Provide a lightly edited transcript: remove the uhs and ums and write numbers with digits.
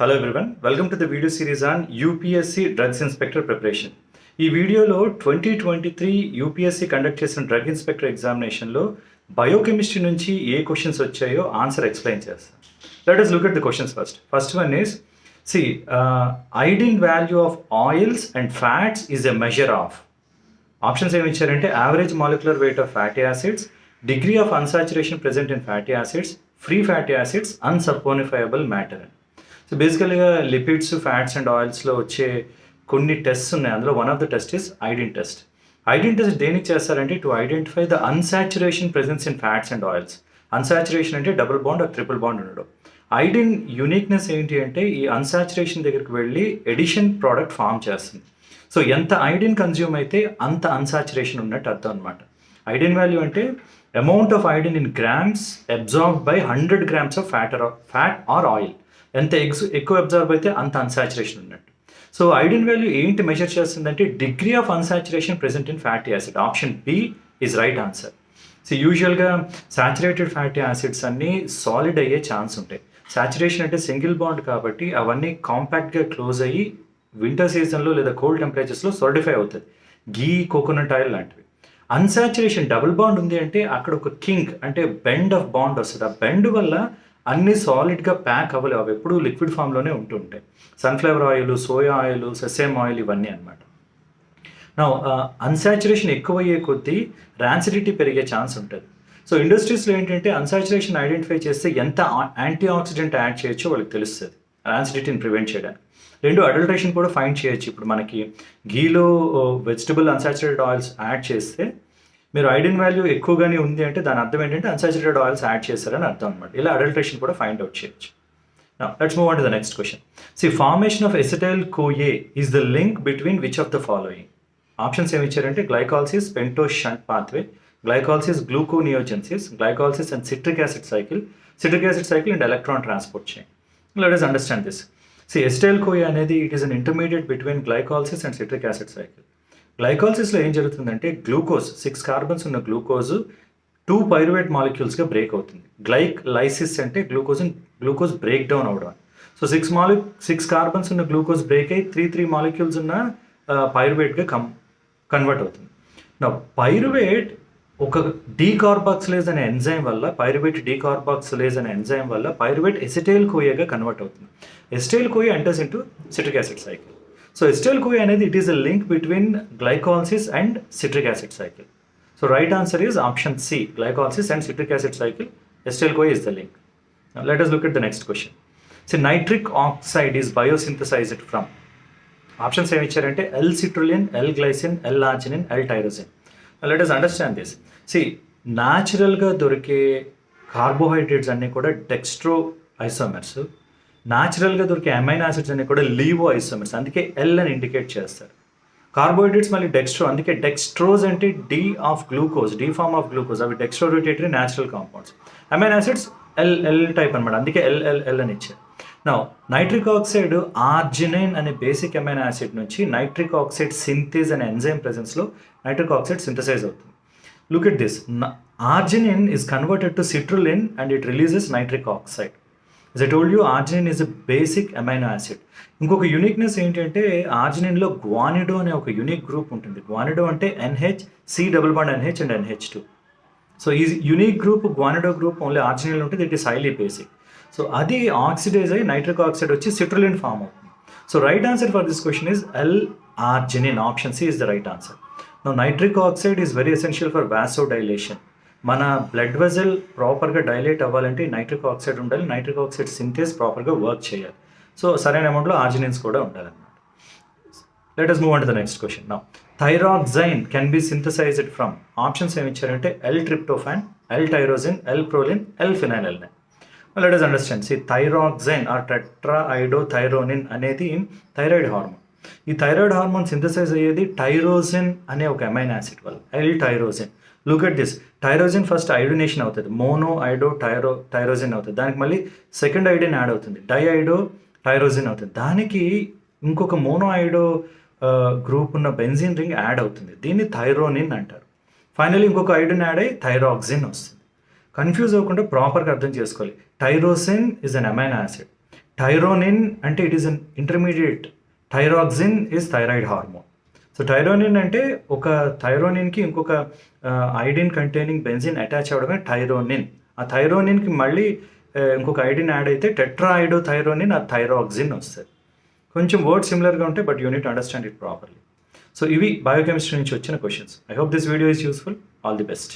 Hello everyone, welcome to the video series on UPSC drugs inspector preparation. ఈ వీడియోలో 2023 UPSC conduct చేసిన drug inspector ఎగ్జామినేషన్లో biochemistry నుంచి ఏ questions వచ్చాయో ఆన్సర్ ఎక్స్ప్లెయిన్ చేస్తాను. Let us look at the questions first. First one is, iodine value of oils and fats is a measure of. Options ఏమి ఇచ్చారంటే average molecular weight of fatty acids, degree of unsaturation present in fatty acids, free fatty acids, unsaponifiable matter అని. So బేసికల్గా lipids, fats and ఆయిల్స్లో వచ్చే కొన్ని tests ఉన్నాయి. అందులో one of the test is iodine test. Iodine test దేనికి చేస్తారంటే to identify the unsaturation presence in fats and oils. Unsaturation అంటే double bond or triple bond ఉండడం. ఐడిన్ యూనిక్నెస్ ఏంటి అంటే ఈ అన్సాచురేషన్ దగ్గరికి వెళ్ళి ఎడిషన్ ప్రోడక్ట్ ఫామ్ చేస్తుంది. సో ఎంత ఐడిన్ కన్జ్యూమ్ అయితే అంత అన్సాచురేషన్ ఉన్నట్టు అర్థం అనమాట. ఐడిన్ వాల్యూ అంటే amount of iodine in grams absorb by 100 grams of fat or oil. ఎంత ఎక్కువ అబ్జర్వ్ అయితే అంత అన్సాచురేషన్ ఉన్నట్టు. సో ఐడిన్ వాల్యూ ఏంటి మెజర్ చేస్తుందంటే degree of unsaturation present in fatty acid. Option B is right answer. So యూజువల్గా saturated fatty acids అన్నీ solid అయ్యే ఛాన్స్ ఉంటాయి. సాచురేషన్ అంటే సింగిల్ బాండ్ కాబట్టి అవన్నీ కాంపాక్ట్గా క్లోజ్ అయ్యి వింటర్ సీజన్లో లేదా కోల్డ్ టెంపరేచర్స్లో సాలిడిఫై అవుతుంది. గీ, కోకోనట్ ఆయిల్ లాంటివి. అన్సాచురేషన్ డబుల్ బాండ్ ఉంది అంటే అక్కడ ఒక కింక్ అంటే బెండ్ ఆఫ్ బాండ్ వస్తుంది. ఆ బెండ్ వల్ల అన్ని సాలిడ్గా ప్యాక్ అవ్వలేవు, అవి ఎప్పుడూ లిక్విడ్ ఫామ్లోనే ఉంటుంటాయి. Sunflower oil, soya oil, sesame oil ఇవన్నీ అనమాట. నా అన్సాచురేషన్ ఎక్కువయ్యే కొద్దీ ర్యాన్సిడిటీ పెరిగే ఛాన్స్ ఉంటుంది. సో ఇండస్ట్రీస్లో ఏంటంటే అన్సాచురేషన్ ఐడెంటిఫై చేస్తే ఎంత యాంటీ ఆక్సిడెంట్ యాడ్ చేయొచ్చో వాళ్ళకి తెలుస్తుంది ర్యాన్సిడిటీని ప్రివెంట్ చేయడానికి. రెండు, అడల్ట్రేషన్ కూడా ఫైండ్ చేయొచ్చు. ఇప్పుడు మనకి గీలో వెజిటబుల్ అన్సాచురేటెడ్ ఆయిల్స్ యాడ్ చేస్తే మీరు ఐడిన్ వాల్యూ ఎక్కువగానే ఉంది అంటే దాని అర్థం ఏంటంటే అన్సాచురేటెడ్ ఆయిల్స్ యాడ్ చేశారని అర్థం అనమాట. ఇలా అడల్ట్రేషన్ కూడా ఫైండ్ అవుట్ చేయొచ్చు. Now, let's move on to the next question. Formation of acetyl-CoA is the link between which of the following? Options ఏమి ఇచ్చారంటే glycolysis, pentose shunt pathway, glycolysis, gluconeogenesis, glycolysis and citric acid cycle and electron transport chain. Let us understand this. Acetyl-CoA అనేది it is an intermediate between glycolysis and citric acid cycle. గ్లైకాలసిస్లో ఏం జరుగుతుందంటే glucose 6 carbons ఉన్న glucose 2 pyruvate మాలిక్యూల్స్గా break అవుతుంది. Lysis అంటే glucose break down అవడం. So 6 carbons ఉన్న glucose break అయ్యి 3 molecules ఉన్న పైరువేట్గా కన్వర్ట్ అవుతుంది. నా పైరువేట్ ఒక డీకార్బాక్సిలేజ్ అనే ఎంజైమ్ వల్ల పైరువేట్ ఎసిటైల్-CoAగా కన్వర్ట్ అవుతుంది. ఎసిటైల్-CoA enters into citric acid cycle. So acetyl-CoA అనేది it is a link between glycolysis and citric acid cycle. So right answer is option C, glycolysis and citric acid cycle. acetyl-CoA is the link. Now let us look at the next question. Nitric oxide is biosynthesized from. Options ఏమి ఇచ్చారంటే L-citrulline, L-glycine, L-arginine, L-tyrosine. Now let us understand this. న్యాచురల్గా దొరికే carbohydrates అన్నీ కూడా Dextro isomers, న్యాచురల్గా దొరికే amino acids అన్ని కూడా లీవో ఐసోమర్స్, అందుకే ఎల్ అని ఇండికేట్ చేస్తారు. కార్బోహైడ్రేట్స్ మళ్ళీ డెక్స్ట్రో, అందుకే డెక్స్ట్రోజ్ అంటే డి ఫార్మ్ ఆఫ్ గ్లూకోజ్, అవి Dextro rotatory natural compounds. Amino acids L type అనమాట, అందుకే ఎల్ అని ఇచ్చారు. నా నైట్రిక్ ఆక్సైడ్ ఆర్జినైన్ అనే బేసిక్ అమైనో యాసిడ్ నుంచి నైట్రిక్ ఆక్సైడ్ సింథేజ్ అనే ఎంజైమ్ ప్రెజెన్స్లో నైట్రిక్ ఆక్సైడ్ సింథసైజ్ అవుతుంది. Look at this, arginine is converted to citrulline and it releases nitric oxide. As I told you, arginine is a basic amino acid. ఇంకొక uniqueness ఏంటంటే ఆర్జినిన్లో గ్వానిడో అనే ఒక unique group ఉంటుంది. గ్వానిడో అంటే NH, C double bond NH and NH2. So ఈ unique group guanido group only ఆర్జినిన్లో ఉంటుంది. It is highly basic. So అది ఆక్సిడైజ్ అయ్యి నైట్రిక్ ఆక్సైడ్ వచ్చి సిట్రులిన్ ఫామ్ అవుతుంది. So right answer for this question is L-arginine. Option C is the right answer. Now nitric oxide is very essential for vasodilation. మన blood vessel ప్రాపర్గా dilate అవ్వాలంటే nitric oxide ఉండాలి. Nitric oxide synthase ప్రాపర్గా work చేయాలి. So సరైన అమౌంట్లో arginines కూడా ఉండాలన్నమాట. Let us move on to the next question. Now thyroxine can be synthesized from. Options ఏమి ఇచ్చారంటే L-tryptophan, L-tyrosine, L-proline, L-phenylalanine. Let us understand. Thyroxine or tetraiodothyronine అనేది thyroid hormone. ఈ థైరాయిడ్ హార్మోన్ సింథసైజ్ అయ్యేది tyrosine అనే ఒక amino acid వల్ల, L-tyrosine. Look at this, tyrosine first iodination అవుతుంది, tyrosine అవుతుంది. దానికి మళ్ళీ సెకండ్ ఐడిన్ యాడ్ అవుతుంది, టైరోజిన్ అవుతుంది. దానికి ఇంకొక మోనోఐడో గ్రూప్ ఉన్న బెంజిన్ రింగ్ యాడ్ అవుతుంది. దీన్ని థైరోనిన్ అంటారు. ఫైనల్లీ ఇంకొక ఐడిన్ యాడ్ అయ్యి థైరాక్సిన్ వస్తుంది. కన్ఫ్యూజ్ అవ్వకుండా ప్రాపర్గా అర్థం చేసుకోవాలి. Tyrosine is an amino acid, thyronine అంటే it is an intermediate. Thyroxine is thyroid hormone. So thyronine అంటే ఒక థైరోనిన్కి ఇంకొక ఐడిన్ కంటైనింగ్ బెంజిన్ అటాచ్ అవ్వడమే టైరోనిన్. ఆ థైరోనిన్కి మళ్ళీ ఇంకొక ఐడిన్ యాడ్ అయితే టెట్రాయిడో థైరోనిన్, ఆ థైరాక్సిన్ వస్తుంది. కొంచెం వర్డ్ సిమిలర్గా ఉంటాయి, but unit understand it properly. So ఇవి బయోకెమిస్ట్రీ నుంచి వచ్చిన questions. I hope this video is useful. All the best.